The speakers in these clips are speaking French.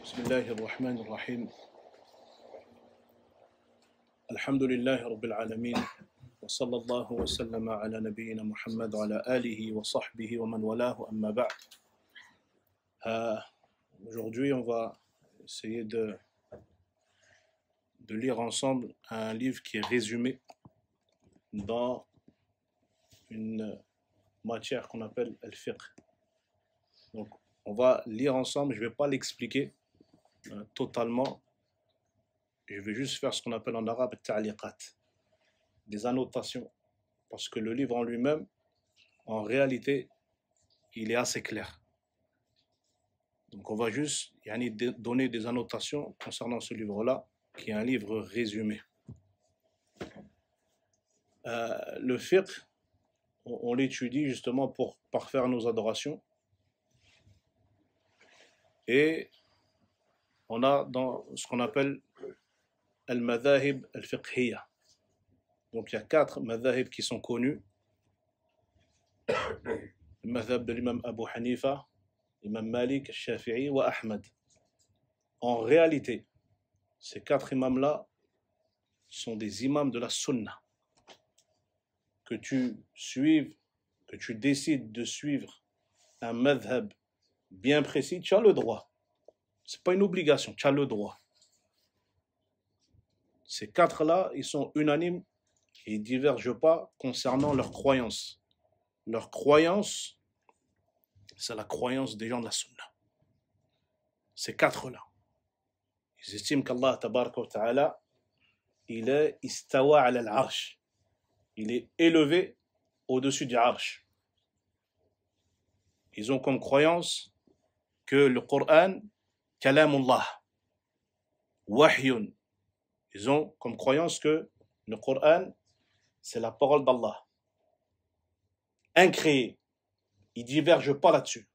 بسم الله الرحمن الرحيم الحمد لله رب العالمين وصلى الله وسلم على نبينا محمد وعلى آله وصحبه ومن والاه أما بعد. Aujourd'hui, on va essayer de lire ensemble un livre qui est résumé dans une matière qu'on appelle al-fiqh. Donc, on va lire ensemble, je ne vais pas l'expliquer totalement. Je vais juste faire ce qu'on appelle en arabe ta'liqat, des annotations, parce que le livre en lui-même, en réalité, il est assez clair. Donc on va juste donner des annotations concernant ce livre-là, qui est un livre résumé. Le fiqh, on l'étudie justement pour parfaire nos adorations. Et on a dans ce qu'on appelle al-madhahib al-fiqhiyya. Donc il y a 4 madhahib qui sont connus. Le madhab de l'imam Abu Hanifa, l'imam Malik, Shafi'i et Ahmed. En réalité, ces 4 imams-là sont des imams de la sunna. Que tu suives, que tu décides de suivre un madhab bien précis, tu as le droit. Ce n'est pas une obligation, tu as le droit. Ces 4-là, ils sont unanimes et ils ne divergent pas concernant leur croyance. Leur croyance, c'est la croyance des gens de la sunna. Ces 4-là. Ils estiment qu'Allah tabaraka wa ta'ala, il est istawa ala al-arsh. Il est élevé au-dessus du arsh. Ils ont comme croyance que le Coran, kalamullah, wahyun. Ils ont comme croyance que le Coran, c'est la parole d'Allah. Incréé. Ils ne divergent pas là-dessus.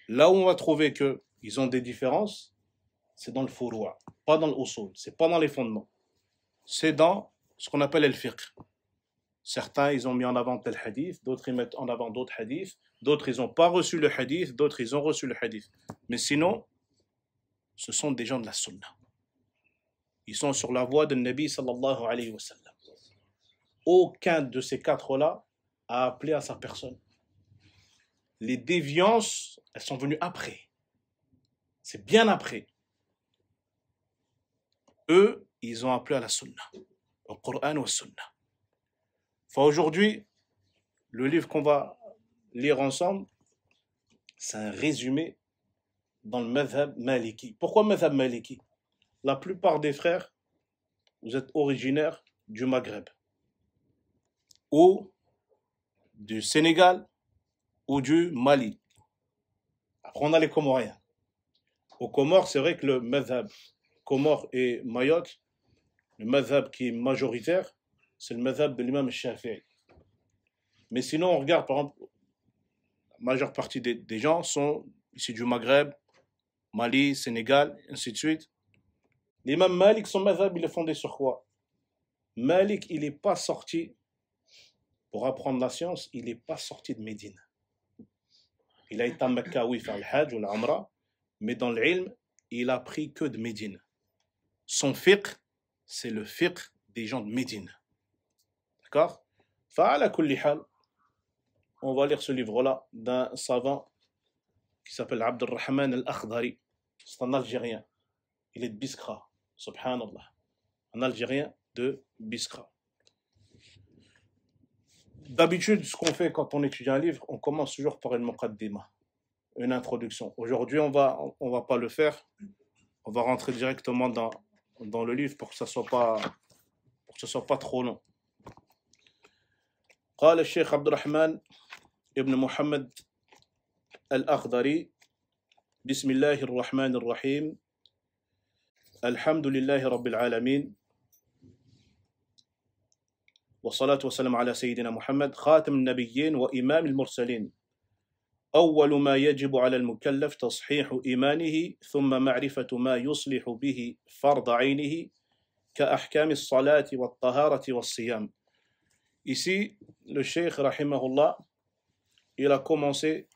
Là où on va trouver qu'ils ont des différences, c'est dans le furu'a, pas dans l'usul, c'est pas dans les fondements. C'est dans ce qu'on appelle le fiqh. Certains, ils ont mis en avant tel hadith, d'autres, ils mettent en avant d'autres hadiths, d'autres, ils n'ont pas reçu le hadith, d'autres, ils ont reçu le hadith. Mais sinon, ce sont des gens de la sunna. Ils sont sur la voie de Nabi sallallahu alayhi wa sallam. Aucun de ces 4-là a appelé à sa personne. Les déviances, elles sont venues après. C'est bien après. Eux, ils ont appelé à la sunna, au Coran ou au sunna. Enfin, aujourd'hui, le livre qu'on va lire ensemble, c'est un résumé dans le madhab maliki. Pourquoi madhab maliki? La plupart des frères, vous êtes originaires du Maghreb, ou du Sénégal, ou du Mali. Après, on a les Comoriens. Aux Comores, c'est vrai que le madhab Comores et Mayotte, le madhab qui est majoritaire, c'est le madhab de l'imam Shafi'i. Mais sinon, on regarde, par exemple, la majeure partie des gens sont ici du Maghreb, Mali, Sénégal, ainsi de suite. L'imam Malik, son madhab, il est fondé sur quoi? Malik, il n'est pas sorti, pour apprendre la science, il n'est pas sorti de Médine. Il a été à Mecca, oui, faire le Hajj ou l'Amra, mais dans l'ilm, il a appris que de Médine. Son fiqh, c'est le fiqh des gens de Médine. D'accord? Fa'ala kulli hal, on va lire ce livre-là d'un savant qui s'appelle Abdurrahman al-Akhdari. C'est un Algérien. Il est de Biskra. Subhanallah. Un Algérien de Biskra. D'habitude, ce qu'on fait quand on étudie un livre, on commence toujours par une muqaddima, une introduction. Aujourd'hui, on va pas le faire. On va rentrer directement dans le livre pour que ce soit pas trop long. قال الشيخ عبد الرحمن ابن محمد الأخضري بسم الله الرحمن الرحيم الحمد لله رب العالمين والصلاة والسلام على سيدنا محمد خاتم النبيين وإمام المرسلين أول ما يجب على المكلف تصحيح إيمانه ثم معرفة ما يصلح به فرض عينه كأحكام الصلاة والطهارة والصيام. Ici, le Cheikh, rahimahullah, il a commencé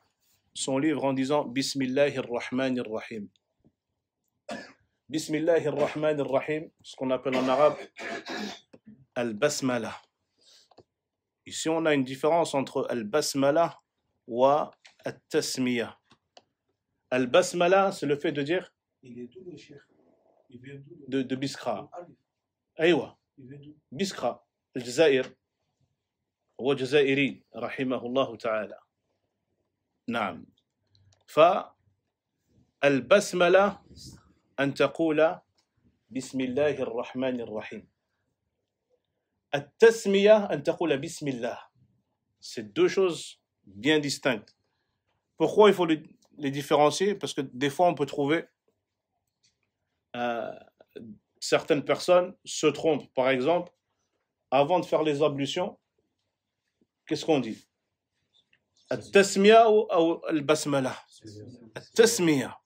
son livre en disant Bismillahir Rahmanir Rahim. Bismillahir Rahmanir Rahim, ce qu'on appelle en arabe Al-Basmala. Ici, on a une différence entre Al-Basmala ou Al-Tasmiya. Al-Basmala, c'est le fait de dire Il est d'où le cheikh? Il vient d'où? de Biskra. Alif. Aïwa, Il vient d'où? Biskra, Al-Jazair. هو جزائري رحمه الله تعالى. نعم. فالبسملة أن تقول بسم الله الرحمن الرحيم. التسمية أن تقول بسم الله. C'est deux choses bien distinctes. Pourquoi il faut les différencier? Parce que des fois on peut trouver certaines personnes se trompent. Par exemple, avant de faire les ablutions, qu'est-ce qu'on dit? Al-Tasmiya ou Al-Basmala? Al-Tasmiya.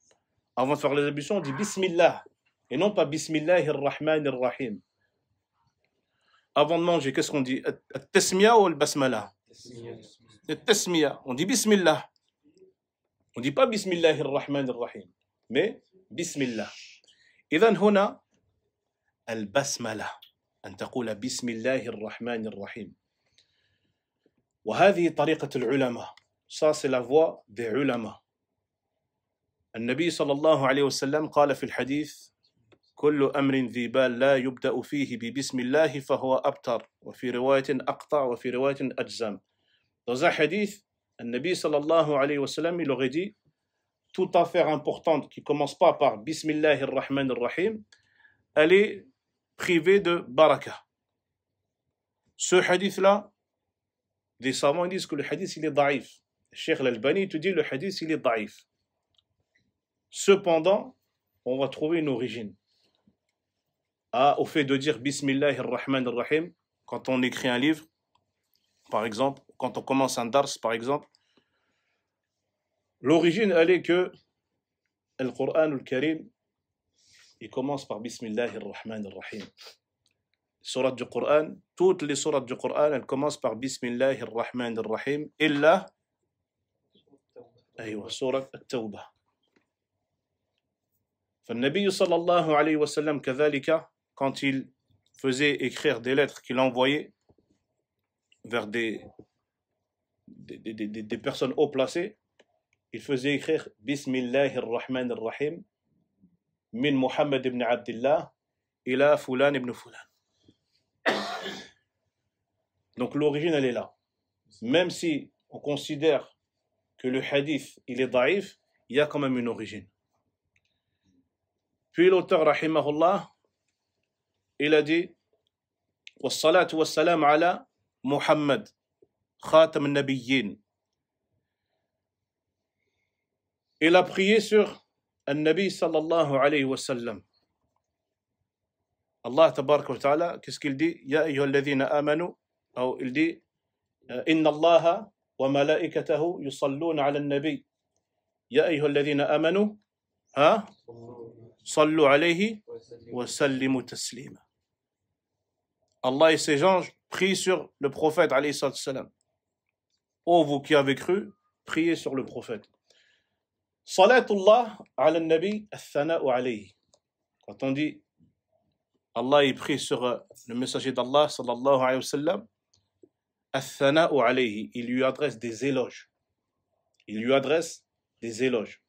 Avant de faire les ablutions, on dit Bismillah. Et non pas Bismillahir Rahmanir Rahim. Avant de manger, qu'est-ce qu'on dit? Al-Tasmiya ou Al-Basmala? Al-Tasmiya. On dit Bismillah. On ne dit pas Bismillahir Rahmanir Rahim. Mais Bismillah. إذن هنا البسملة أن تقول بسم الله الرحمن الرحيم. وهذه طريقة العلماء. Ça c'est la voie des ulama. النبي صلى الله عليه وسلم قال في الحديث كل أمر ذي بال لا يبدأ فيه ببسم الله فهو أبتر وفي رواية أقطع وفي رواية أجزم. Dans un hadith, النبي صلى الله عليه وسلم il aurait dit toute affaire importante qui ne commence pas par Bismillahir Rahmanir Rahim, elle est privée de baraka. Ce hadith-là, les savants disent que le hadith il est daïf. Cheikh Al-Albani te dit le hadith il est daïf. Cependant, on va trouver une origine au fait de dire Bismillahir Rahmanir Rahim quand on écrit un livre, par exemple, quand on commence un dars, par exemple. L'origine, elle est que le Coran ou le Karim, il commence par Bismillahir Rahmanir Rahim. Surat du Coran, toutes les sourates du Coran, elles commencent par Bismillahir Rahmanir Rahim, illa surat At-Tawbah. فالنبي صلى الله عليه وسلم كذلك, quand il faisait écrire des lettres qu'il envoyait vers des personnes haut placées, il faisait écrire Bismillahir Rahmanir Rahim min Muhammad ibn Abdullah ila Fulan ibn Fulan. Donc l'origine elle est là. Même si on considère que le hadith il est daïf, il y a quand même une origine. Puis l'auteur rahimahullah, il a dit wassalatu wassalam ala Muhammad khatam an-nabiyyin. Il a prié sur An-Nabi sallallahu alayhi wa sallam. Allah tabaraka wa ta'ala, qu'est-ce qu'il dit? Ya ayyuhalladhina amanu, ou il dit Inna Allaha wa malaikatahu yusalluna ala an-nabi. Ya ayyuhalladhina amanu, sallu alayhi wa sallimu taslima. Allah et ses anges prient sur le prophète alayhi salam. Ô vous qui avez cru, priez sur le prophète. Salatullah ala nabi al-thana'u alayhi. Quand on dit Allah est prie sur le messager d'Allah sallallahu alayhi wa sallam, al-thana'u alayhi, il lui adresse des éloges. Il lui adresse des éloges.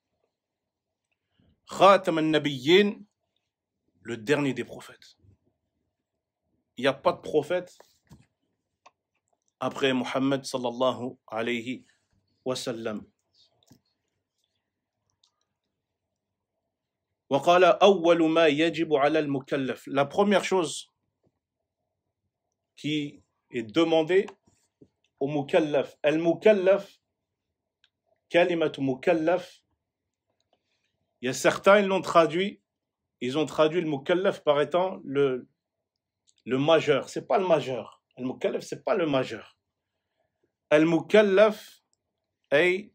Khatam al-nabiyyin, le dernier des prophètes. Il n'y a pas de prophète après Muhammad sallallahu alayhi wa sallam. وقال أول ما يجب على المكلف. La première chose qui est demandée au mukallaf. Al-mukallaf, kalimatu mukallaf. Il y a certains, ils ont traduit le mukallaf par étant le majeur. C'est pas le majeur. Al-mukallaf, c'est pas le majeur. Al-mukallaf est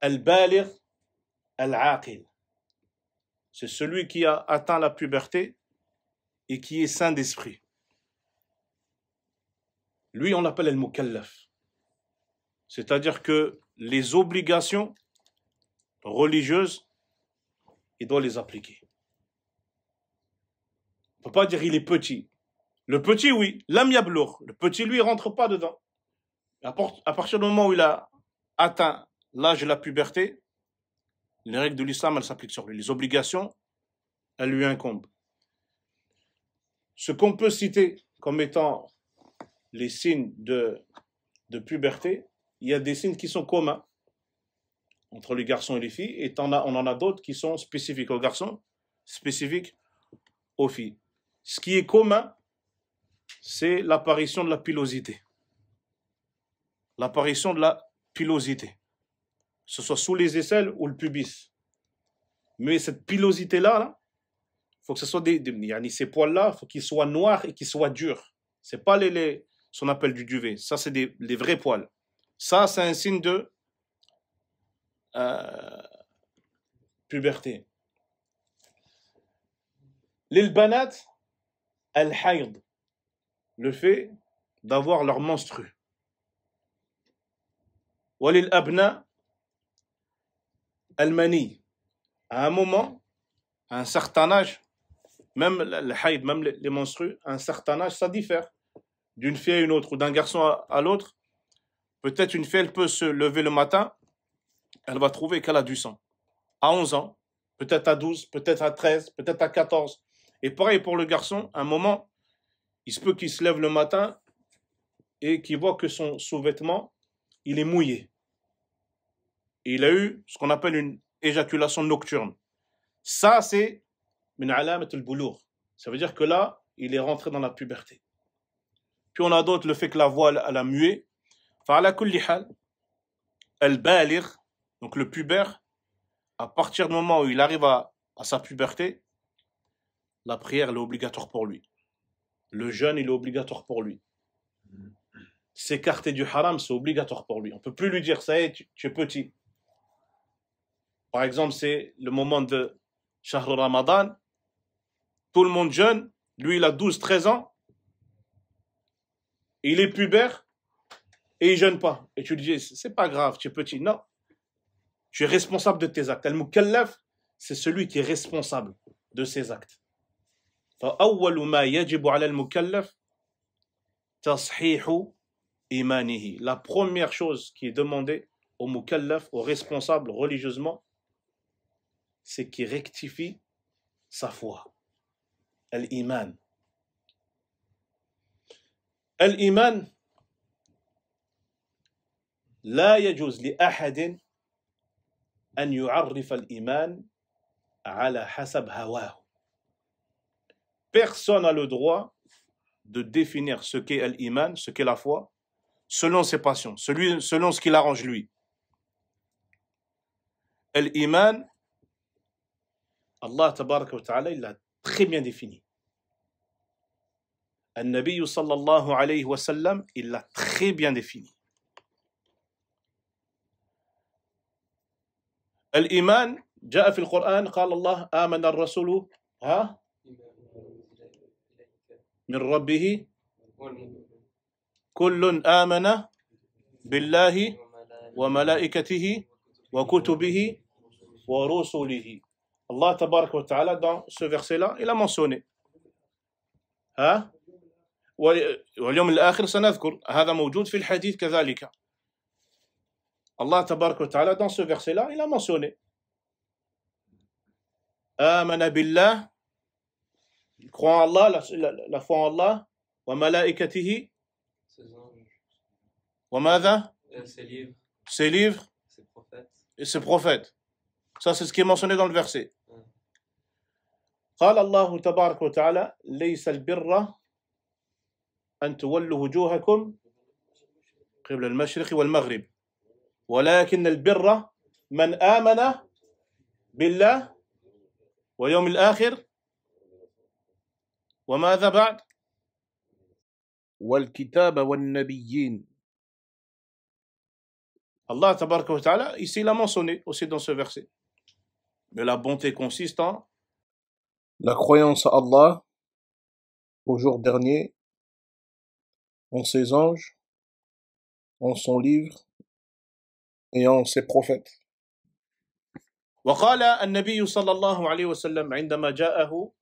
al-baligh al-aqil. C'est celui qui a atteint la puberté et qui est sain d'esprit. Lui, on l'appelle al-mukallaf. C'est-à-dire que les obligations religieuses, il doit les appliquer. On ne peut pas dire il est petit. Le petit, oui, l'âme yablour. Le petit, lui, il ne rentre pas dedans. À partir du moment où il a atteint l'âge de la puberté, les règles de l'islam, elles s'appliquent sur lui. Les obligations, elles lui incombent. Ce qu'on peut citer comme étant les signes de puberté, il y a des signes qui sont communs entre les garçons et les filles, et on en a d'autres qui sont spécifiques aux garçons, spécifiques aux filles. Ce qui est commun, c'est l'apparition de la pilosité. L'apparition de la pilosité, que ce soit sous les aisselles ou le pubis. Mais cette pilosité-là, faut que ce soit ces poils-là, il faut qu'ils soient noirs et qu'ils soient durs. C'est pas ce qu'on appelle du duvet. Ça, c'est des vrais poils. Ça, c'est un signe de puberté. L'ilbanat al-hayd, le fait d'avoir leur menstru. Walil abna al-mani, à un moment, à un certain âge, même le hayd, même les menstrues, à un certain âge, ça diffère d'une fille à une autre ou d'un garçon à l'autre. Peut-être une fille, elle peut se lever le matin, elle va trouver qu'elle a du sang. À 11 ans, peut-être à 12, peut-être à 13, peut-être à 14. Et pareil pour le garçon, à un moment, il se peut qu'il se lève le matin et qu'il voit que son sous-vêtement, il est mouillé. Et il a eu ce qu'on appelle une éjaculation nocturne. Ça, c'est min alamat al-boulough. Ça veut dire que là, il est rentré dans la puberté. Puis on a d'autres, le fait que la voix, elle a mué. Fa'ala kulli hal, al-baligh, donc le pubère, à partir du moment où il arrive à sa puberté, la prière, elle est obligatoire pour lui. Le jeûne, il est obligatoire pour lui. S'écarter du haram, c'est obligatoire pour lui. On ne peut plus lui dire, ça y est, tu es petit. Par exemple, c'est le moment de Shahr Ramadan, tout le monde jeûne, lui il a 12-13 ans, il est pubère, et il jeûne pas. Et tu lui dis, c'est pas grave, tu es petit. Non. Tu es responsable de tes actes. Al-Mukallaf, c'est celui qui est responsable de ses actes. فأول ما يجب على المكلف تصحيح إيمانه. La première chose qui est demandée au mukallaf, au responsable religieusement, c'est qu'il rectifie sa foi. Al-Iman. Al-Iman, لا يجوز لأحد أن يعرف الإيمان على حسب هواه. Personne n'a le droit de définir ce qu'est l'iman, ce qu'est la foi, selon ses passions, selon ce qui l'arrange lui. L'iman, Allah tabaraka wa ta'ala, il l'a très bien défini. Al-Nabi sallallahu alayhi wa sallam, il l'a très bien défini. L'iman, جاء في القرآن قال الله آمن الرسول من ربه كل آمن بالله وملائكته وكتبه ورسله. Allah tabaraka wa ta'ala, dans ce verset-là, il a mentionné واليوم الآخر سنذكر هذا موجود في الحديث كذلك. Allah tabaraka wa ta'ala, dans ce verset-là, il a mentionné آمن بالله, il croit en Allah, la foi en Allah, wa malaikatihi, wa madha, ses livres et ses prophètes. Ça, c'est ce qui est mentionné dans le verset. قال الله تبارك وتعالى ليس البر أن تولوا وجوهكم قبل المشرق والمغرب ولكن البر من آمن بالله ويوم الآخر وماذا بعد والكتاب والنبيين. Allah tabaraka wa ta'ala, ici il a mentionné aussi dans ce verset. Mais la bonté consiste en la croyance à Allah, au jour dernier, en ses anges, en son livre et en ses prophètes. وقال النبي صلى الله عليه وسلم عندما جاءه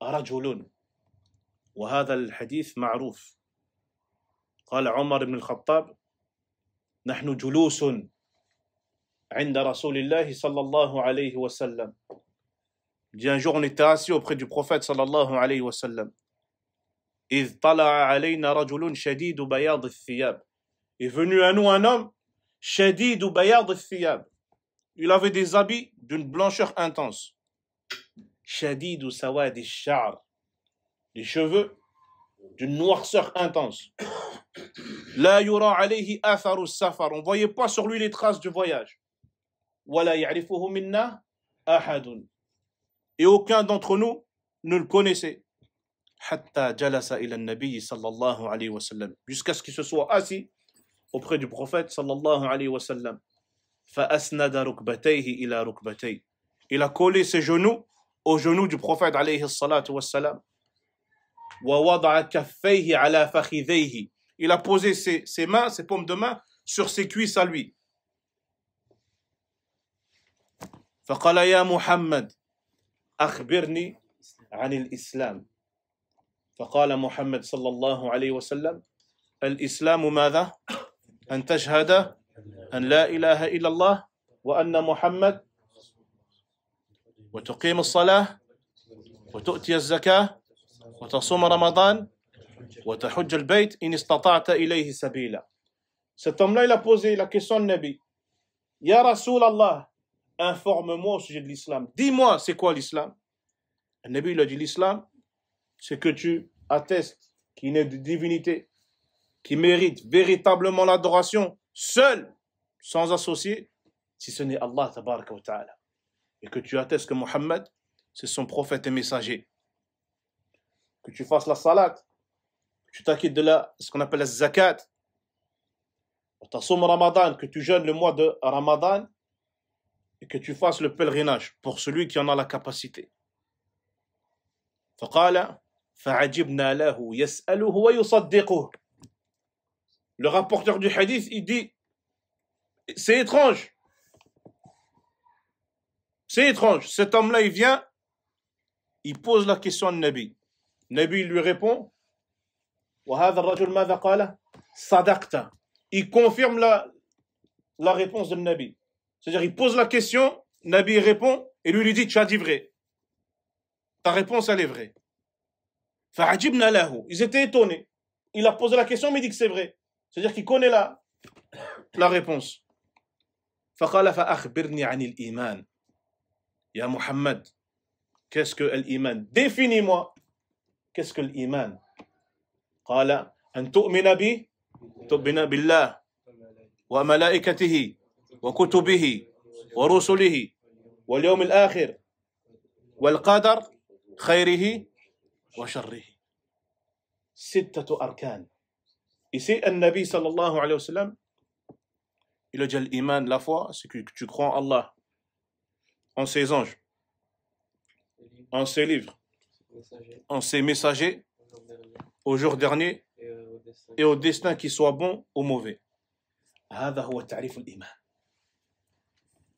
رجل، وهذا الحديث معروف، قال عمر بن الخطاب: نحن جلوس عند رسول الله صلى الله عليه وسلم. Un jour on était assis auprès du prophète صلى الله عليه وسلم. إذ طلع علينا رجل شديد بياض الثياب. Est venu à nous un homme شديد بياض الثياب. Il avait des habits d'une blancheur intense. شديد سواد الشعر. Les cheveux d'une noirceur intense. لا يرى عليه آثر السفر. On ne voyait pas sur lui les traces du voyage. ولا يعرفه منا أحد. Et aucun d'entre nous ne le connaissait. حتى جلس إلى النبي صلى الله عليه وسلم. Jusqu'à ce qu'il se soit assis auprès du prophète صلى الله عليه وسلم. فأسند ركبتيه إلى ركبتيه. Il a collé ses genoux aux genoux du prophète عليه الصلاة والسلام. ووضع كفيه على فخذيه. Il a posé ses mains, ses paumes de main sur ses cuisses à lui. فقال يا محمد أخبرني عن الإسلام. فقال محمد صلى الله عليه وسلم: الإسلام ماذا؟ أن تشهد أن لا إله إلا الله وأن محمد وتقيم الصلاة وتؤتي الزكاة وتصوم رمضان وتحج البيت إن استطعت إليه سبيلا. Cet homme-là, il a posé la question au Nabi: Ya Rasoul Allah, informe-moi au sujet de l'islam. Dis-moi, c'est quoi l'islam? Le Nabi lui a dit: l'islam, c'est que tu attestes qu'il n'est de divinité qui mérite véritablement l'adoration seul, sans associé, si ce n'est Allah tabaraka wa ta'ala. Et que tu attestes que Mohammed, c'est son prophète et messager. Que tu fasses la salat, que tu t'acquittes de ce qu'on appelle la zakat, tasum Ramadan, que tu jeûnes le mois de Ramadan, et que tu fasses le pèlerinage pour celui qui en a la capacité. فقال فعجبنا له يسأله ويصدقه. Le rapporteur du hadith, il dit: c'est étrange. C'est étrange. Cet homme-là, il vient, il pose la question à Nabi. Nabi lui répond: وهذا الرجل ماذا قال؟ صدقت. Il confirme la réponse de Nabi. C'est-à-dire, il pose la question, Nabi répond, et lui dit: tu as dit vrai. Ta réponse, elle est vraie. فعجبنا له. Ils étaient étonnés. Il a posé la question, mais il dit que c'est vrai. C'est-à-dire qu'il connaît la réponse. فقال فأخبرني عن الإيمان. يا محمد, qu'est-ce que l'iman? Définis-moi. Qu'est-ce que l'iman? قال أن تؤمن به تؤمن بالله وملائكته وكتبه ورسله واليوم الآخر والقدر خيره وشره. ستة أركان. Ici, un Nabi sallallahu alayhi wa sallam, il a dit: l'iman, la foi, c'est que tu crois en Allah, en ses anges, en ses livres, en ses messagers, au jour dernier et au destin qui soit bon ou mauvais. هذا هو تعريف الإيمان.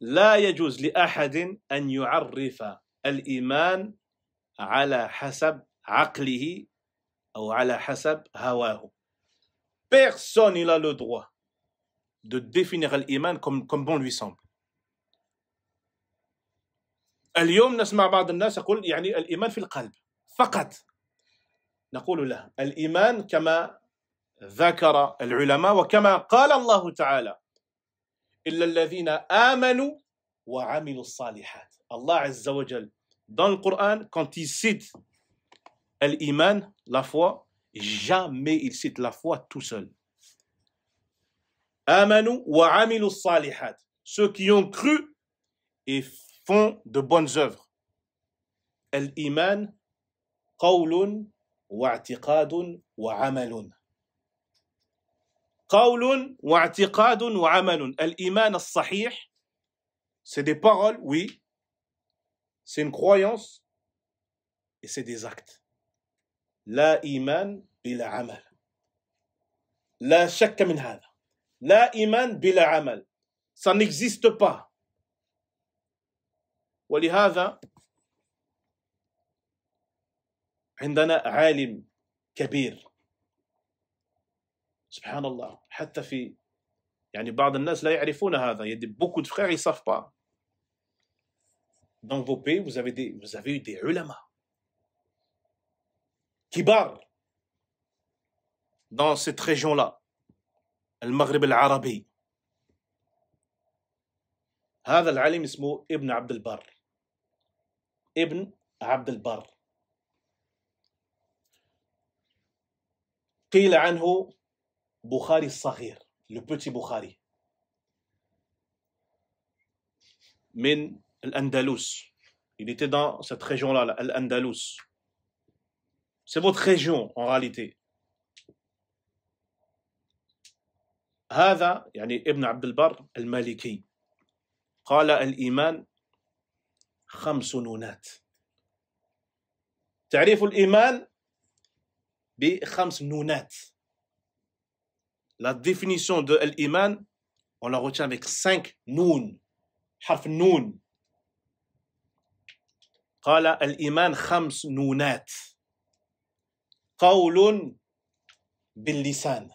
لا يجوز لأحد أن يعرف الإيمان على حسب عقله أو على حسب هواه. Personne n'a le droit de définir l'iman comme bon lui semble. اليوم نسمع بعض الناس يقول يعني الإيمان في القلب فقط. نقول له الإيمان كما ذكر العلماء وكما قال الله تعالى: إلا الذين آمنوا وعملوا الصالحات. Allah Azza wa Jal, dans le Coran, quand il cite l'iman, la foi, jamais il cite la foi tout seul. Amanu wa amilu salihat. Ceux qui ont cru et font de bonnes œuvres. L'iman, qawlun wa i'tiqadun wa amalun. Qawlun wa i'tiqadun wa amalun. L'iman as-sahih, c'est des paroles, oui. C'est une croyance et c'est des actes. La iman bila amal. La shakka min hada. La iman bila amal. Ça n'existe pas. ولهذا عندنا عالم كبير سبحان الله حتى في يعني بعض الناس لا يعرفون هذا. Il y a beaucoup de frères, ils ne savent pas. Dans vos pays, vous avez eu des ulama kibar dans cette région-là, المغرب العربي. هذا العالم اسمه ابن عبد البر. ابن عبد البر قيل عنه بخاري الصغير, le petit Bukhari. من الأندلس. Il était dans cette région-là, l'Andalus. C'est votre région en réalité. هذا يعني ابن عبد البر المالكي قال الإيمان 5 نونات. تعريف الإيمان ب5 نونات. La définition de l'iman, on la retient avec 5 noun. حرف النون. قال الإيمان 5 نونات. قول باللسان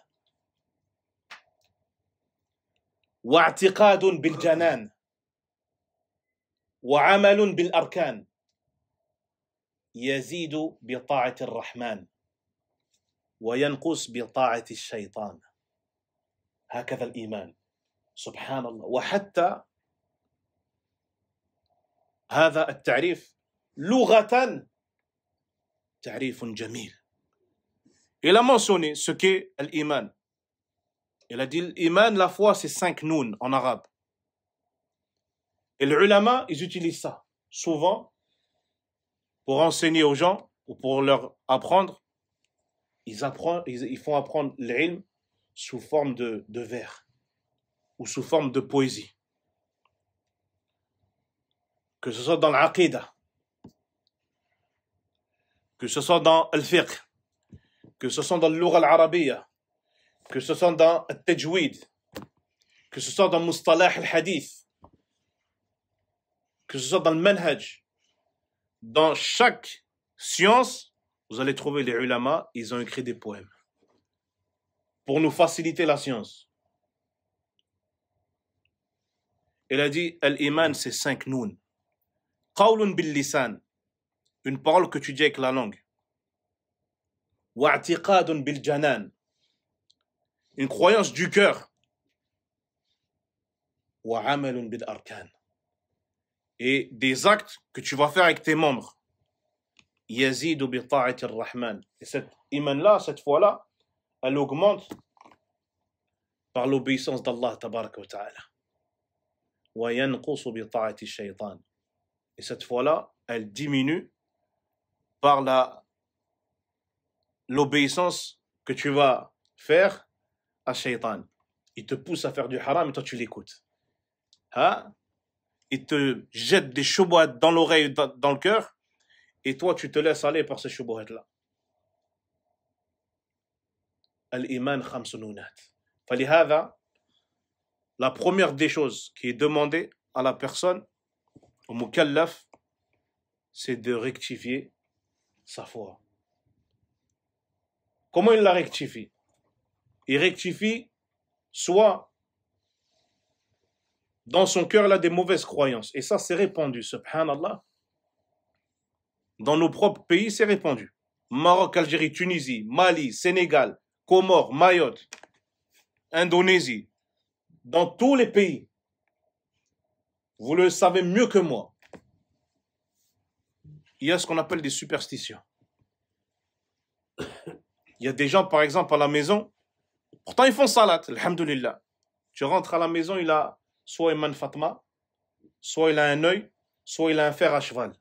واعتقاد بالجنان وعمل بالأركان يزيد بطاعة الرحمن وينقص بطاعة الشيطان. هكذا الإيمان سبحان الله. وحتى هذا التعريف لغة تعريف جميل. Il a mentionné ce qu'est l'iman. Il a dit l'iman, la foi, c'est 5 noun en arabe. Et les ulama, ils utilisent ça souvent pour enseigner aux gens ou pour leur apprendre. Ils font apprendre l'ilm sous forme de vers ou sous forme de poésie. Que ce soit dans l'aqidah, que ce soit dans le fiqh, que ce soit dans le lugha al-arabiyya, que ce soit dans le tajwid, que ce soit dans le mustalah al-hadith, que ce soit dans le manhaj. Dans chaque science, vous allez trouver les ulama, ils ont écrit des poèmes pour nous faciliter la science. Il a dit, al-iman, c'est 5 noun. Qawlun bil lisan, une parole que tu dis avec la langue. Wa'tiqadun bil janan, une croyance du cœur. Wa'amalun bil arkan, et des actes que tu vas faire avec tes membres. Yazidu bi ta'ati ar-Rahman. Et cette iman-là, cette foi-là, elle augmente par l'obéissance d'Allah tabaraka wa ta'ala. Wa yanqusu bi ta'ati ash-shaytan. Et cette fois-là, elle diminue par l'obéissance que tu vas faire à Shaitan. Il te pousse à faire du haram et toi tu l'écoutes. Hein? Il te jette des shubuhat dans l'oreille, dans le cœur, et toi tu te laisses aller par ces shubuhat-là. Al-iman khamsu nunat. فلهذا, la première des choses qui est demandée à la personne, au mukallaf, c'est de rectifier sa foi. Comment il la rectifie? Il rectifie soit dans son cœur, il a des mauvaises croyances. Et ça, c'est répandu, subhanallah. Dans nos propres pays, c'est répandu. Maroc, Algérie, Tunisie, Mali, Sénégal, Comores, Mayotte, Indonésie. Dans tous les pays. Vous le savez mieux que moi. Il y a ce qu'on appelle des superstitions. Il y a des gens, par exemple, à la maison, pourtant ils font salat, alhamdulillah. Tu rentres à la maison, il a soit Iman Fatma, soit il a un œil, soit il a un fer à cheval.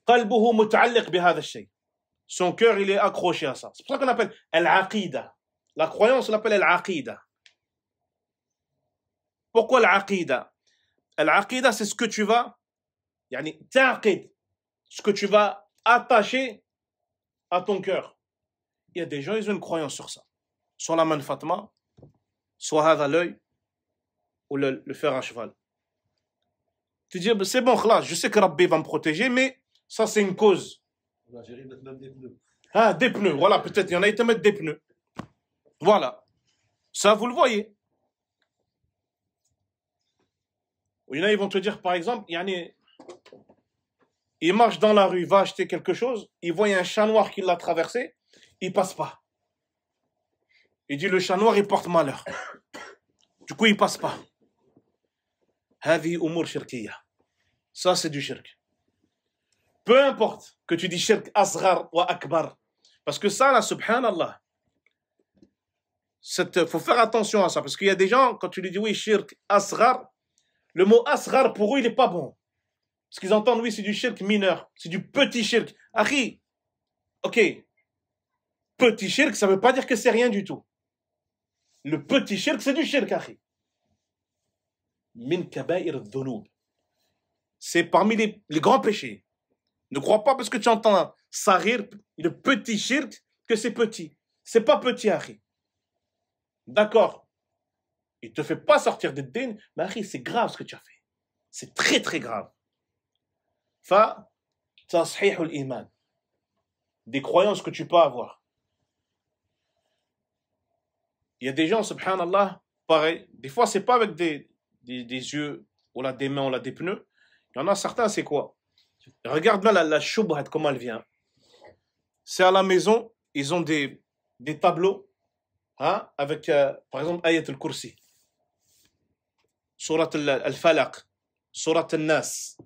قلبه متعلق بهذا الشيء. Son cœur, il est accroché à ça. C'est pour ça qu'on appelle al-aqida. La croyance, on l'appelle al-aqida. Pourquoi al-aqida? Al-aqida, c'est ce que tu vas, yani, ta'aqid, ce que tu vas attacher à ton cœur. Il y a des gens, ils ont une croyance sur ça. soit la main de Fatma, soit هذا l'œil, ou le fer à cheval. Tu dis, c'est bon, là, je sais que Rabbi va me protéger, mais ça, c'est une cause. En Algérie, ils mettent même des pneus. Ah, des pneus, voilà, peut-être, il y en a qui te mettent des pneus. Voilà. Ça, vous le voyez. Il y en a, ils vont te dire, par exemple, il marche dans la rue, va acheter quelque chose, il voit un chat noir qui l'a traversé, il passe pas. Il dit, le chat noir, il porte malheur. Du coup, il passe pas. هذه أمور شركية. Ça, c'est du shirk. Peu importe que tu dis shirk asghar ou akbar. Parce que ça, là, subhanallah, faut faire attention à ça. Parce qu'il y a des gens, quand tu lui dis oui, shirk asghar, le mot asghar, pour eux, il n'est pas bon. Parce qu'ils entendent, oui, c'est du shirk mineur. C'est du petit shirk. Akhi, ok. Petit shirk, ça ne veut pas dire que c'est rien du tout. Le petit shirk, c'est du shirk, akhi. Min kaba'ir dhunub. C'est parmi les grands péchés. Ne crois pas parce que tu entends sarir, le petit shirk, que c'est petit. C'est pas petit, akhi. D'accord. Il te fait pas sortir de din, mais akhi, c'est grave ce que tu as fait. C'est très très grave. Fa tashihul iman. Des croyances que tu peux avoir. Il y a des gens, subhanallah, pareil. Des fois, c'est pas avec des yeux, ou là, des mains, ou là, des pneus. Il y en a certains, c'est quoi? Regarde bien la shubhat, comment elle vient. C'est à la maison, ils ont des tableaux, hein, avec, par exemple, Ayat al-Kursi, Surat al-Falaq, Surat al-Nas.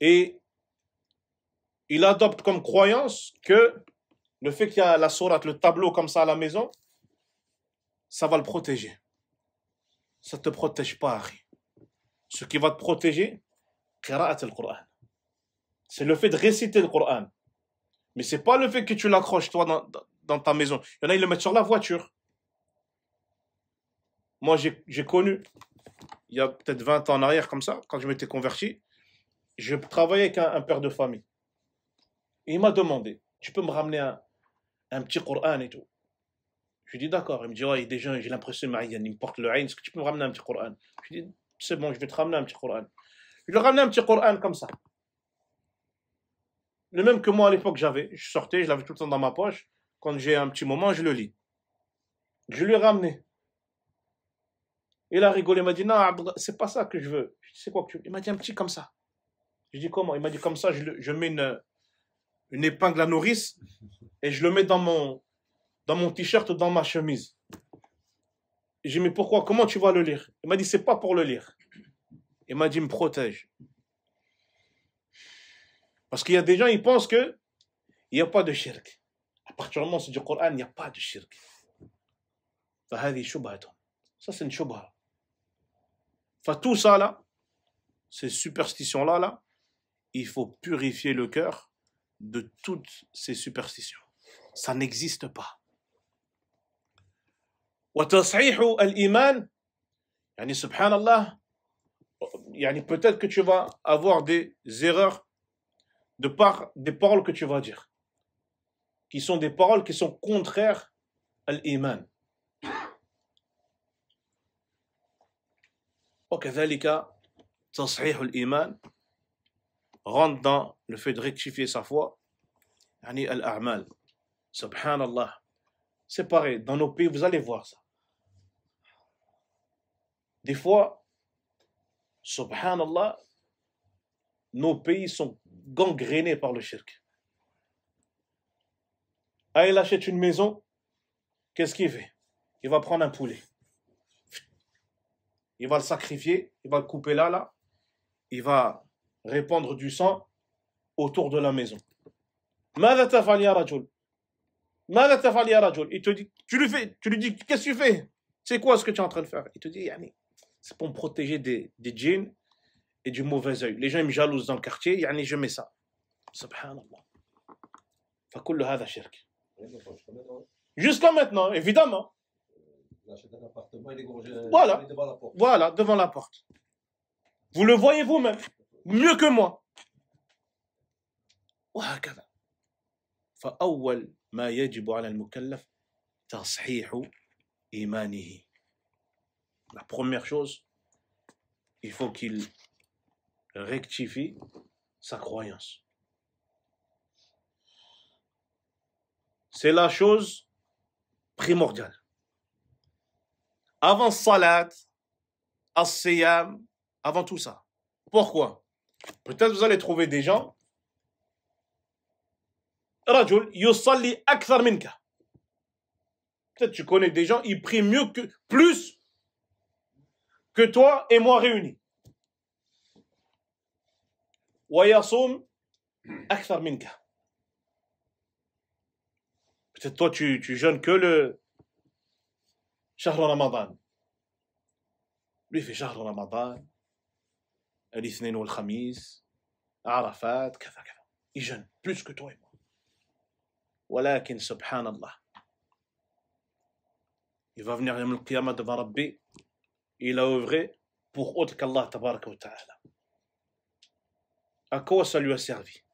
Et il adopte comme croyance que le fait qu'il y a la Surat, le tableau comme ça à la maison, ça va le protéger. Ça ne te protège pas, akhi. Ce qui va te protéger, qira'at al-Qur'an. C'est le fait de réciter le Coran. Mais ce n'est pas le fait que tu l'accroches, toi, dans ta maison. Il y en a, ils le mettent sur la voiture. Moi, j'ai connu, il y a peut-être 20 ans en arrière, comme ça, quand je m'étais converti, je travaillais avec un père de famille. Et il m'a demandé, tu peux me ramener un petit Coran et tout. Je lui ai dit, d'accord. Il me dit, ouais, déjà, j'ai l'impression, il me porte le haïn, est-ce que tu peux me ramener un petit Coran? Je lui ai dit, c'est bon, je vais te ramener un petit Coran. Je lui ai ramené un petit Coran comme ça. Le même que moi à l'époque j'avais. Je sortais, je l'avais tout le temps dans ma poche. Quand j'ai un petit moment, je le lis. Je lui ai ramené. Il a rigolé, il m'a dit, non, c'est pas ça que je veux. Je dis, c'est quoi que tu veux? Il m'a dit, un petit comme ça. Je dis, comment? Il m'a dit, comme ça, je mets une épingle à nourrice et je le mets dans mon t-shirt ou dans ma chemise. J'ai dit, mais pourquoi? Comment tu vas le lire? Il m'a dit, c'est pas pour le lire. Il m'a dit, me protège. Parce qu'il y a des gens, ils pensent qu'il n'y a pas de shirk. À partir du moment où c'est du Coran, il n'y a pas de shirk. Ça, c'est une shubha. Tout ça, là, ces superstitions-là, là, il faut purifier le cœur de toutes ces superstitions. Ça n'existe pas. وتصحيح الإيمان يعني سبحان الله يعني peut-être que tu vas avoir des erreurs de par des paroles que tu vas dire, qui sont des paroles qui sont contraires à l'iman. وكذلك تصحيح الإيمان rentre dans le fait de rectifier sa foi, يعني الأعمال. Subhanallah. C'est pareil, dans nos pays, vous allez voir ça. Des fois, subhanallah, nos pays sont gangrénés par le shirk. Ah, il achète une maison, qu'est-ce qu'il fait? Il va prendre un poulet. Il va le sacrifier, il va le couper là, il va répandre du sang autour de la maison. ماذا تفعل يا رجل? ماذا تفعل يا رجل? Il te dit, tu lui dis, qu'est-ce que tu fais? C'est quoi ce que tu es en train de faire? Il te dit, yani, c'est pour me protéger des djinns et du mauvais œil. Les gens ils me jalousent dans le quartier, yani, je mets ça. Subhanallah. فكل هذا شرك. Jusqu'à maintenant, évidemment. Voilà, voilà, devant la porte. Vous le voyez vous-même, mieux que moi. وهكذا. فأول ما يجب على المكلف tashihu imanihi. La première chose, il faut qu'il rectifie sa croyance. C'est la chose primordiale. Avant salat, as-siyam, avant tout ça. Pourquoi? Peut-être vous allez trouver des gens, rajul yusalli akthar minka. Peut-être tu connais des gens, ils prient mieux que, plus que toi et moi réunis. Wa yasum akthar minka. Peut-être toi tu jeûnes que le Shahr Ramadan. Lui il fait Shahr Ramadan, al-Ithnain wal-Khamis, Arafat, كذا كذا. Il jeûne plus que toi et moi. Walakin subhanallah. Il va venir Yawm al-Qiyamah devant Rabbi. Il a œuvré pour autre qu'Allah tabaraka wa ta'ala. À quoi ça lui a servi?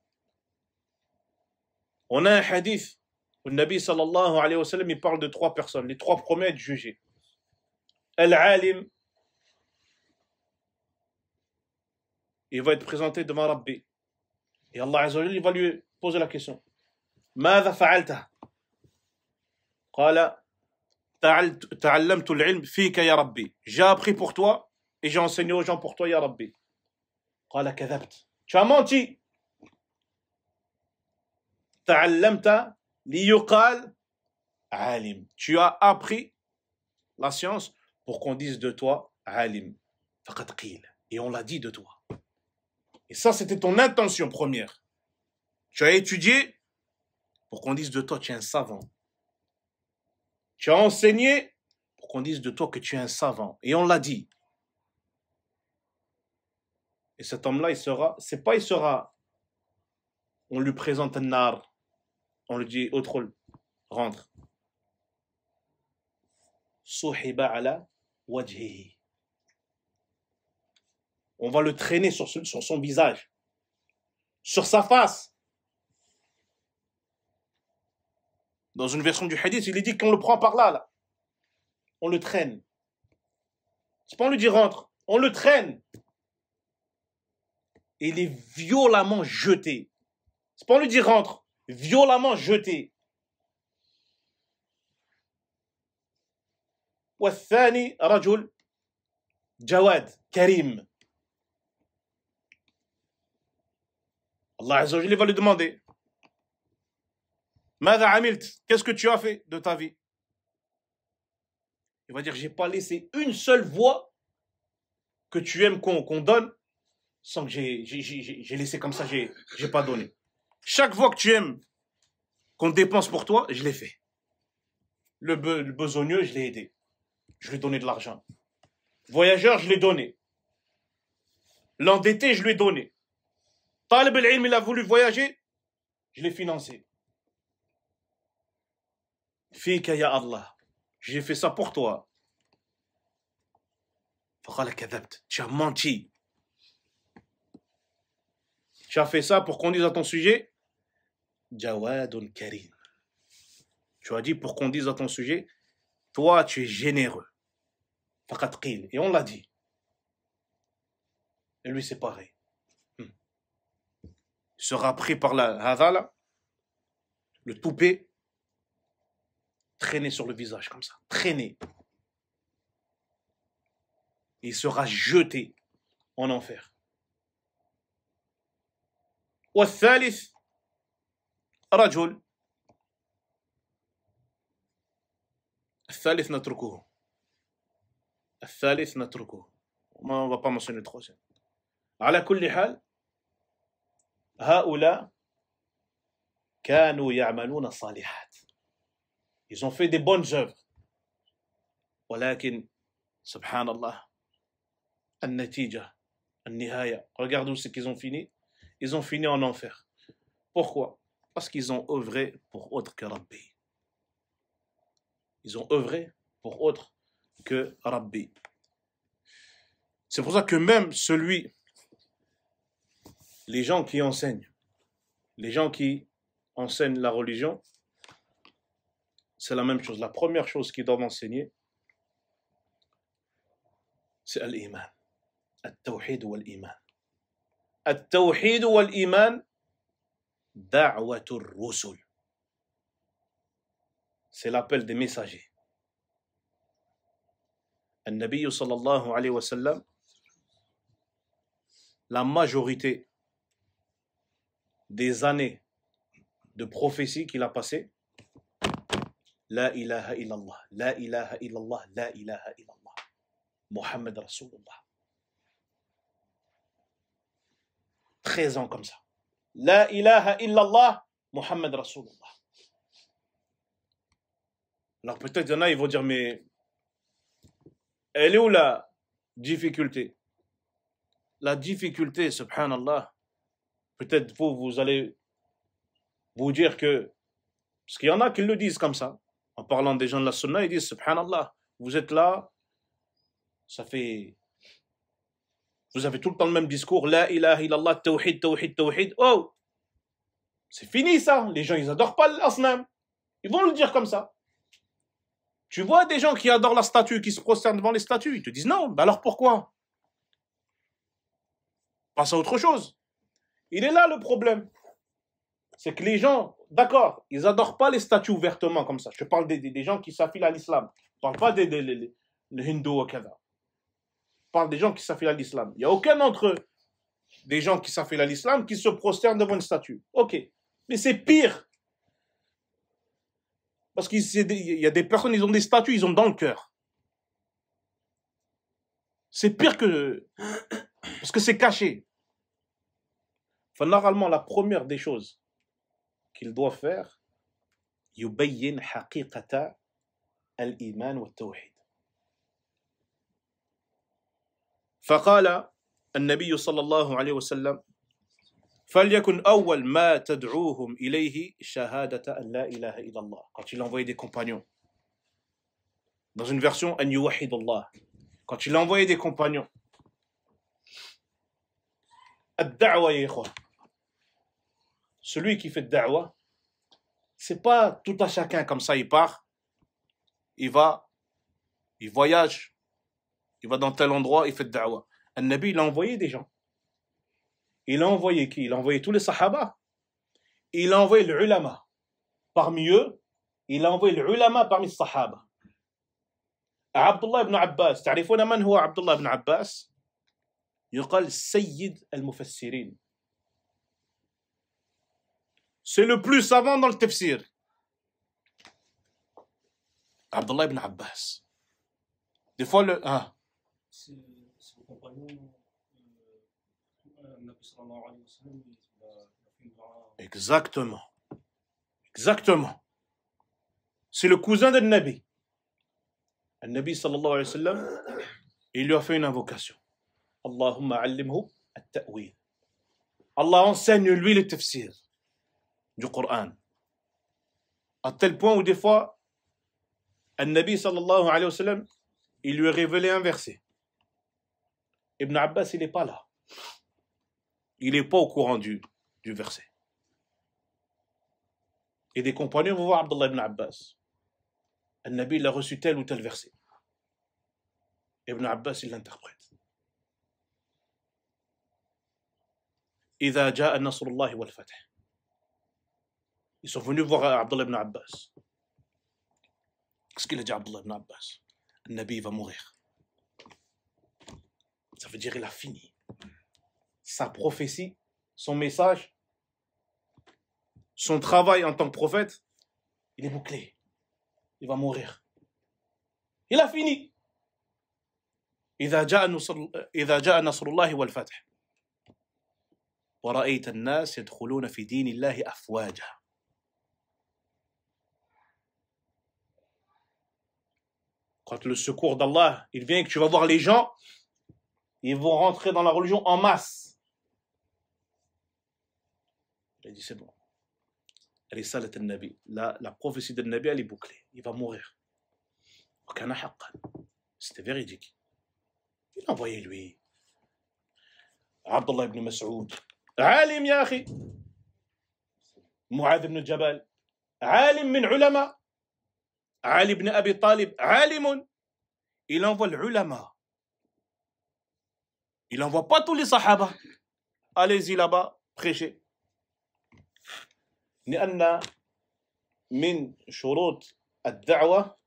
On a un hadith où le Nabi sallallahu alayhi wa sallam il parle de 3 personnes. Les 3 premiers être jugés. Al-alim, il va être présenté devant Rabbi. Et Allah Azza wa Jalla, il va lui poser la question. ماذا فعلت؟ قال تعلمت العلم فيك يا ربي. J'ai appris pour toi et j'ai enseigné aux gens pour toi, ya Rabbi. قال كذبت. Tu as menti. تعلمت ليقال عالم. Tu as appris la science pour qu'on dise de toi عالم. فقد قيل. Et on l'a dit de toi. Et ça, c'était ton intention première. Tu as étudié pour qu'on dise de toi tu es un savant. Tu as enseigné pour qu'on dise de toi que tu es un savant. Et on l'a dit. Et cet homme-là, il sera, c'est pas il sera, on lui présente un nar, on lui dit, autre, rentre. Suhiba ala wajhihi. On va le traîner sur son visage, sur sa face. Dans une version du hadith, il est dit qu'on le prend par là, là. On le traîne. C'est pas on lui dit rentre, on le traîne. Et il est violemment jeté. C'est pas on lui dit rentre, violemment jeté. والثاني رجل جواد كريم. Allah Azza wa Jalla va lui demander ماذا عملت? Qu'est-ce que tu as fait de ta vie? Il va dire, j'ai pas laissé une seule voix que tu aimes qu'on donne sans que j'ai laissé comme ça, j'ai pas donné. Chaque voix que tu aimes qu'on dépense pour toi, je l'ai fait. Le besogneux, je l'ai aidé. Je lui ai donné de l'argent. Voyageur, je l'ai donné. L'endetté, je lui ai donné. Talib al-ilm, il a voulu voyager, je l'ai financé. Fika ya Allah, j'ai fait ça pour toi. Tu as menti. Tu as fait ça pour qu'on dise à ton sujet Jawadun Karim. Tu as dit pour qu'on dise à ton sujet, toi tu es généreux. Et on l'a dit. Et lui c'est pareil. Il sera pris par la hadala, le toupet, traîné sur le visage comme ça, traîné. Il sera jeté en enfer. والثالث رجل الثالث نتركه الثالث نتركه on va pas mentionner le troisième. على كل حال هؤلاء كانوا يعملون صالحات. Ils ont fait des bonnes œuvres. ولكن سبحان الله النتيجة النهاية. Regardez où c'est qu'ils ont fini. Ils ont fini en enfer. Pourquoi? Parce qu'ils ont œuvré pour autre que Rabbi. Ils ont œuvré pour autre que Rabbi. C'est pour ça que même les gens qui enseignent la religion, c'est la même chose. La première chose qu'ils doivent enseigner, c'est l'iman. Al-tawhid wal-iman. Al-tawhid wal-iman, da'watur rusul. C'est l'appel des messagers. Al-Nabi sallallahu alayhi wa sallam, la majorité des années de prophétie qu'il a passées, La ilaha illallah, la ilaha illallah, la ilaha illallah, Muhammad Rasulullah. 13 ans comme ça. La ilaha illallah, Muhammad Rasulullah. Alors peut-être il y en a, ils vont dire, mais elle est où la difficulté? La difficulté, subhanallah, peut-être vous allez vous dire que, parce qu'il y en a qui le disent comme ça, en parlant des gens de la sunna, ils disent, subhanallah, vous êtes là, ça fait, vous avez tout le temps le même discours, la ilaha illallah, tawhid, tawhid, tawhid, oh, c'est fini ça, les gens ils adorent pas l'asnam, ils vont le dire comme ça. Tu vois des gens qui adorent la statue, qui se prosternent devant les statues, ils te disent non, bah alors pourquoi? Passe à autre chose. Il est là le problème. C'est que les gens, d'accord, ils adorent pas les statues ouvertement comme ça. Je parle des gens qui s'affilent à l'islam. Je parle pas des hindous ou kada. Je parle des gens qui s'affilent à l'islam. Il n'y a aucun d'entre eux, des gens qui s'affilent à l'islam, qui se prosternent devant une statue. Ok. Mais c'est pire. Parce qu'il y a des personnes, ils ont des statues, ils ont dans le cœur. C'est pire que... Parce que c'est caché. Enfin, normalement, la première des choses qu'il doit faire, yubayyin haqiqata al-iman wa tawhid. فقال النبي صلى الله عليه وسلم فليكن أول ما تدعوهم إليه شهادة أن لا إله إلا الله. Quand il a envoyé des compagnons. Dans une version, أن يوحد الله. Quand il a envoyé des compagnons. الدعوة يا إخوة. Celui qui fait da'wa, c'est pas tout à chacun comme ça, il part, il voyage, il va dans tel endroit, il fait da'wa. Un Nabi, il a envoyé des gens. Il a envoyé qui? Il a envoyé tous les sahaba. Il a envoyé l'ulama. Parmi eux, il a envoyé l'ulama parmi les sahaba. Abdullah ibn Abbas, تعرفون من هو عبد الله بن عباس؟ يقال سيد المفسرين. C'est le plus savant dans le tafsir. Abdullah ibn Abbas. Des fois, C'est le compagnon Nabi sallallahu alayhi wa sallam, il a fait une dua. Exactement. Exactement. C'est le cousin de Nabi. Le Nabi sallallahu alayhi wa sallam, il lui a fait une invocation. Allahumma allimhu at-ta'wil. Allah enseigne lui le tafsir du Coran. À tel point où des fois, le Nabi sallallahu alayhi wa sallam, il lui a révélé un verset. Ibn Abbas, il n'est pas là. Il n'est pas au courant du verset. Et des compagnons vont voir Abdullah ibn Abbas. Le Nabi, il a reçu tel ou tel verset. Ibn Abbas, il l'interprète. إذا جاء نصر الله والفتح. Ils sont venus voir Abdullah ibn Abbas. Qu'est-ce qu'il a dit Abdullah ibn Abbas? Le Nabi va mourir. Ça veut dire qu'il a fini. Sa prophétie, son message, son travail en tant que prophète, il est bouclé. Il va mourir. Il a fini. إذا جاء نصر الله والفتح ورأيت الناس يدخلون في دين الله أفواجا. Quand le secours d'Allah, il vient et que tu vas voir les gens, ils vont rentrer dans la religion en masse. Il a dit c'est bon. Risalat al-Nabi. La prophétie de Nabi, elle est bouclée. Il va mourir. C'était véridique. Il a envoyé lui. Abdullah ibn Mas'ud. Alim ya akhi. Mu'adh ibn Jabal. Alim min ulama. Ali ibn Abi Talib, alimun. Il envoie l'ulama. Il n'envoie pas tous les sahaba. Allez-y là-bas, prêchez. لأن من شروط الدعوة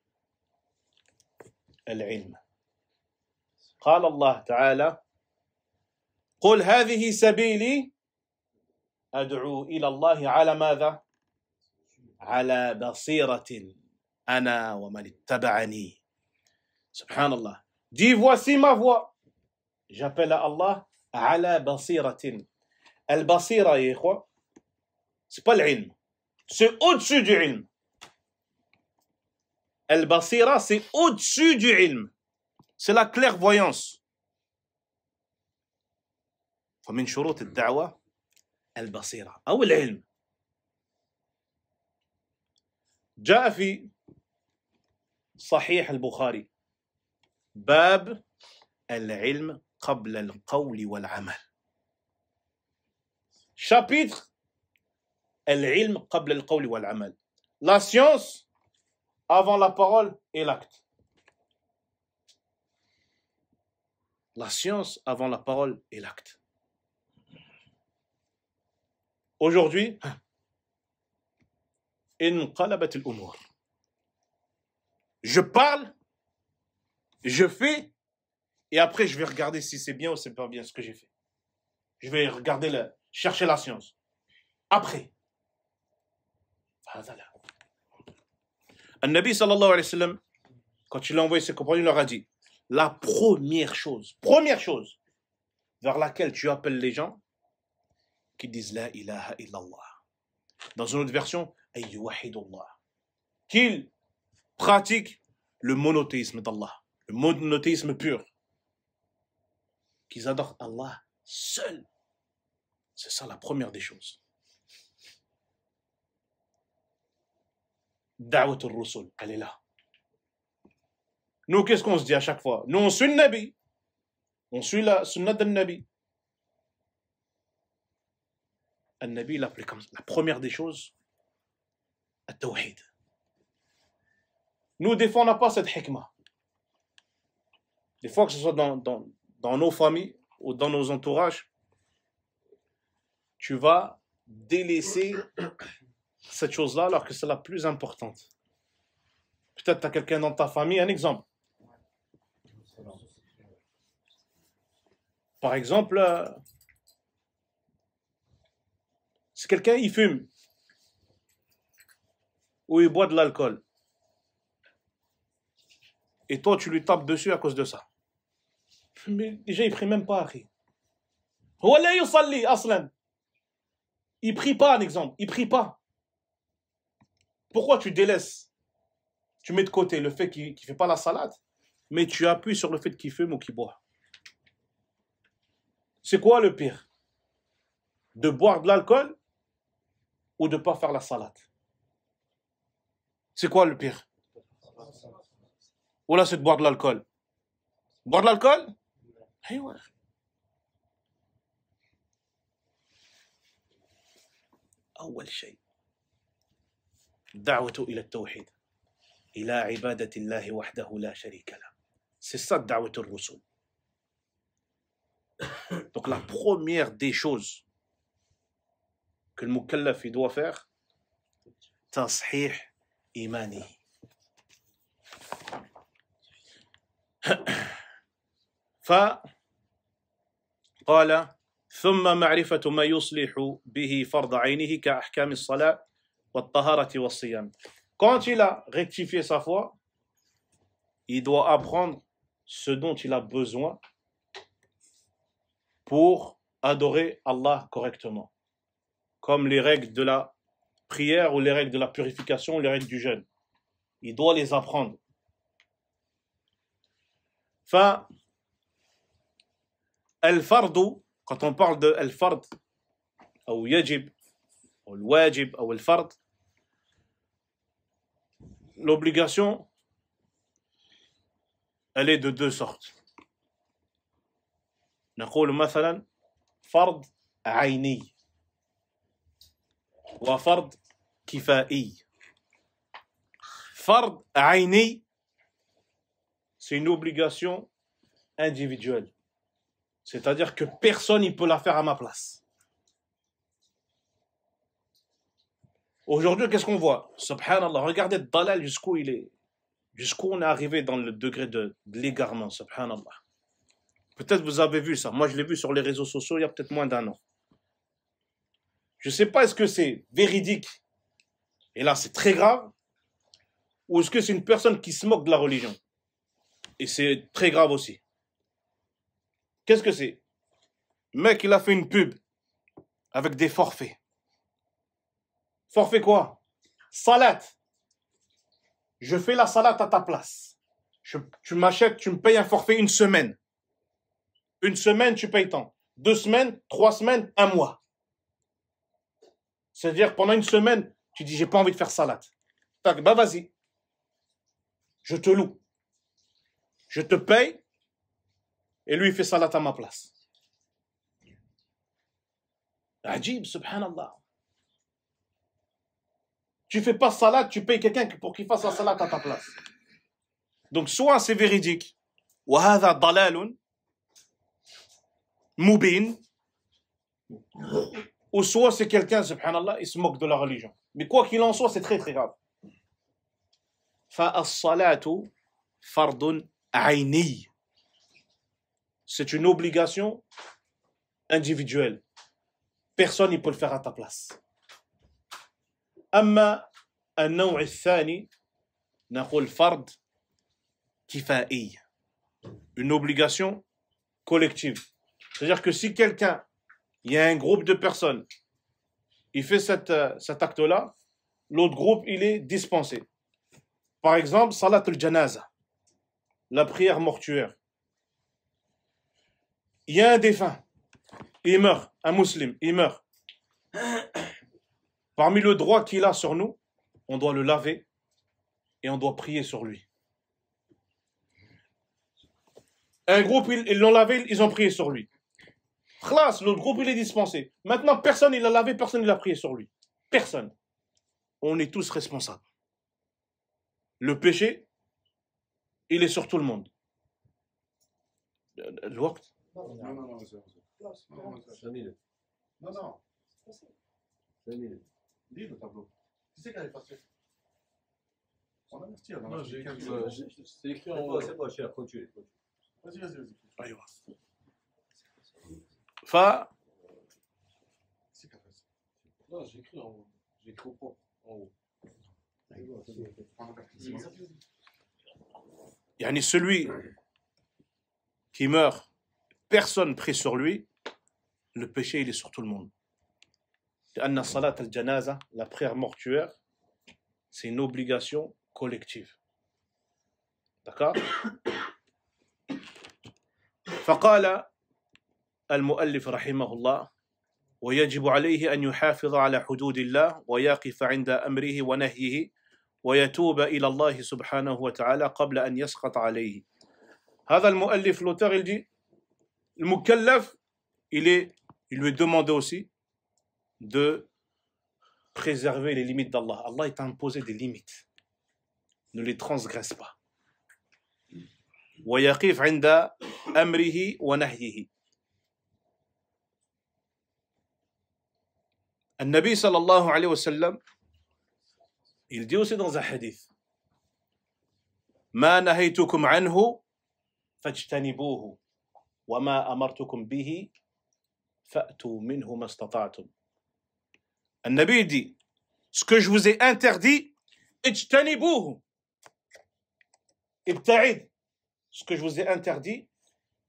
العلم. قال الله تعالى: قل هذه سبيلي أدعو إلى الله على ماذا؟ على بصيرة أنا ومن اتبعني. سبحان الله. Dis voici ma voie. J'appelle à Allah على بصيرة. البصيرة يا إخوة, c'est pas l'ilm. C'est au-dessus du ilm. البصيرة, c'est au-dessus du ilm. C'est la clairvoyance. فمن شروط الدعوة البصيرة أو العلم. جاء في صحيح البخاري باب العلم قبل القول والعمل. Chapitre العلم قبل القول والعمل. La science avant la parole et l'acte. La science avant la parole et l'acte. Aujourd'hui, انقلبت الأمور. Je parle, je fais, et après je vais regarder si c'est bien ou c'est pas bien ce que j'ai fait. Je vais regarder, chercher la science. Après. An-Nabi sallallahu alayhi wa sallam, quand il a envoyé ses compagnons, il leur a dit, la première chose vers laquelle tu appelles les gens, qui disent la ilaha illallah. Dans une autre version, ayyuwahidullah. Qu'ils pratiquent le monothéisme d'Allah, le monothéisme pur. Qu'ils adorent Allah seul. C'est ça la première des choses. Da'wat al-Rusul, elle est là. Nous, qu'est-ce qu'on se dit à chaque fois? Nous, on suit le Nabi. On suit la sunnah del Nabi. Le Nabi l'appelait comme ça. La première des choses, at-tawhid. Nous, des fois, on n'a pas cette hikmah. Des fois, que ce soit dans nos familles ou dans nos entourages, tu vas délaisser cette chose-là alors que c'est la plus importante. Peut-être tu as quelqu'un dans ta famille, un exemple. Par exemple, si quelqu'un il fume ou il boit de l'alcool et toi tu lui tapes dessus à cause de ça. Mais déjà il ne prie même pas. Il prie pas, un exemple. Il prie pas. Pourquoi tu délaisses? Tu mets de côté le fait qu'il ne fait pas la salade, mais tu appuies sur le fait qu'il fume ou qu'il boit. C'est quoi le pire? De boire de l'alcool ou de ne pas faire la salade? C'est quoi le pire? Ou là c'est de boire de l'alcool. Boire de l'alcool? Eh ouais. أول شيء دعوة إلى التوحيد إلى عبادة الله وحده لا شريك له. C'est ça دعوة الرسل. Donc la première des choses que le mukallaf doit faire, تصحيح إيمانه. فقال ثم معرفة ما يصلح به فرض عينه كأحكام الصلاة والطهارة والصيام. Quand il a rectifié sa foi, il doit apprendre ce dont il a besoin pour adorer Allah correctement, comme les règles de la prière ou les règles de la purification, les règles du jeûne. Il doit les apprendre. Al-fardu, quand on parle de al-fard, ou yajib, ou al-wajib, ou al-fard, l'obligation, elle est de deux sortes. نقول مثلا فرض عيني وفرض كفائي. Fard aini, c'est une obligation individuelle. C'est-à-dire que personne ne peut la faire à ma place. Aujourd'hui, qu'est-ce qu'on voit? Subhanallah, regardez le dalal jusqu'où il est. Jusqu'où on est arrivé dans le degré de l'égarement, subhanallah. Peut-être vous avez vu ça. Moi, je l'ai vu sur les réseaux sociaux il y a peut-être moins d'1 an. Je ne sais pas, est-ce que c'est véridique, et là, c'est très grave, ou est-ce que c'est une personne qui se moque de la religion? Et c'est très grave aussi. Qu'est-ce que c'est? Mec, il a fait une pub avec des forfaits. Forfait quoi? Salat. Je fais la salat à ta place. Tu m'achètes, tu me payes un forfait 1 semaine. 1 semaine, tu payes tant. 2 semaines, 3 semaines, 1 mois. C'est-à-dire, pendant 1 semaine, tu dis, j'ai pas envie de faire salat. Tac, bah vas-y. Je te loue. Je te paye. Et lui, il fait salat à ma place. Ajib, subhanallah. Tu fais pas salat, tu payes quelqu'un pour qu'il fasse la salat à ta place. Donc, soit c'est véridique, وهذا ضلال مبين, ou soit c'est quelqu'un, subhanallah, il se moque de la religion. Mais quoi qu'il en soit, c'est très très grave. فَالصَّلَاةُ فَرْضٌ عَيْنِيٌّ. C'est une obligation individuelle. Personne ne peut le faire à ta place. أما النوع الثاني نقول فرض كفائي. Une obligation collective. C'est-à-dire que si quelqu'un, il y a un groupe de personnes, il fait cet acte-là, l'autre groupe, il est dispensé. Par exemple, salat al-janaza, la prière mortuaire. Il y a un défunt, il meurt, un musulman, il meurt. Parmi le droit qu'il a sur nous, on doit le laver et on doit prier sur lui. Un groupe, ils l'ont lavé, ils ont prié sur lui. Khlas, l'autre groupe, il est dispensé. Maintenant, personne ne l'a lavé, personne ne l'a prié sur lui. Personne. On est tous responsables. Le péché, il est sur tout le monde. Le waqt. Non, 5 minutes. Dis le tableau. Qui c'est qui a effacé? On a investi là. Non, j'ai écrit. C'est écrit en haut. C'est pas cher, continue. Vas-y. أيوة. Fa. C'est qui a fait ça? Non, j'ai écrit en haut. J'ai écrit au propre, en haut. Yani celui qui meurt, personne prie sur lui, le péché il est sur tout le monde. لأن صلاة الجنازة, la prière mortuaire, c'est une obligation collective. D'accord? فقال المؤلف رحمه الله ويجب عليه أن يحافظ على حدود الله ويقف عند أمره ونهيه ويتوب إلى الله سبحانه وتعالى قبل أن يسقط عليه. هذا المؤلف l'auteur il dit le mukallaf il lui est demandé aussi de préserver les limites d'Allah. Allah t'a imposé des limites. Ne les transgresse pas. ويقف عند أمره ونهيه. النبي صلى الله عليه وسلم il dit aussi dans un hadith ما نهيتكم عنه فاجتنبوه وما أمرتكم به فأتوا منه ما استطعتم. النبي dit ce que je vous ai interdit اجتنبوه ابتعد. Ce que je vous ai interdit,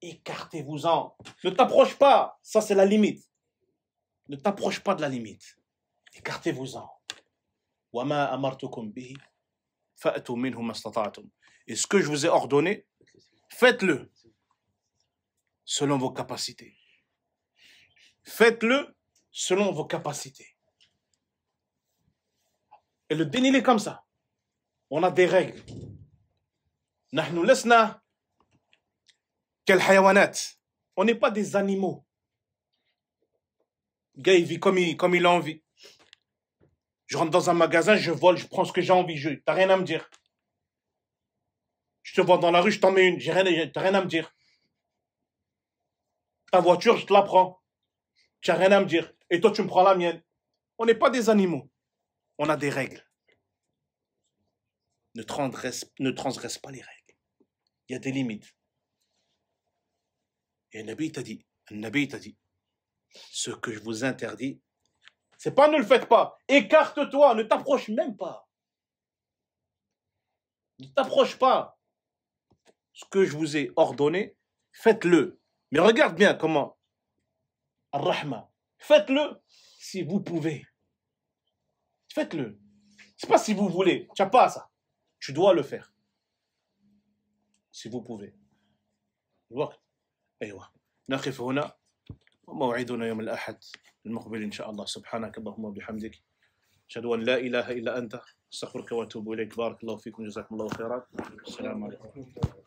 écartez-vous-en. Ne t'approche pas. Ça, c'est la limite. Ne t'approche pas de la limite. Écartez-vous-en. وَمَا أَمَرْتُكُمْ بِهِ فَأْتُوا مِنْهُ مَا اسْتَطَعْتُمْ. Et ce que je vous ai ordonné, faites-le selon vos capacités. Faites-le selon vos capacités. Et le dîner, il est comme ça. On a des règles. نحن لسنا كالحيوانات. On n'est pas des animaux. Le gars, il vit comme il a envie. Je rentre dans un magasin, je vole, je prends ce que j'ai envie. T'as rien à me dire. te vois dans la rue, je t'en mets une, t'as rien à me dire. Ta voiture, je te la prends. Tu n'as rien à me dire. Et toi, tu me prends la mienne. On n'est pas des animaux. On a des règles. Ne transgresse pas les règles. Il y a des limites. Et le Nabi t'a dit, ce que je vous interdis, c'est pas ne le faites pas. Écarte-toi, ne t'approche même pas. Ne t'approche pas. Ce que je vous ai ordonné, faites-le. Mais regarde bien comment. Ar-Rahma. Faites-le si vous pouvez. Faites-le. C'est pas si vous voulez. Tu n'as pas ça. Tu dois le faire. Si vous pouvez. الوقت. أيوة. نقف هنا. وموعدنا يوم الأحد المقبل إن شاء الله. سبحانك اللهم وبحمدك. أشهد أن لا إله إلا أنت. استغفرك وأتوب إليك. بارك الله فيكم. جزاكم الله خيرا. السلام عليكم.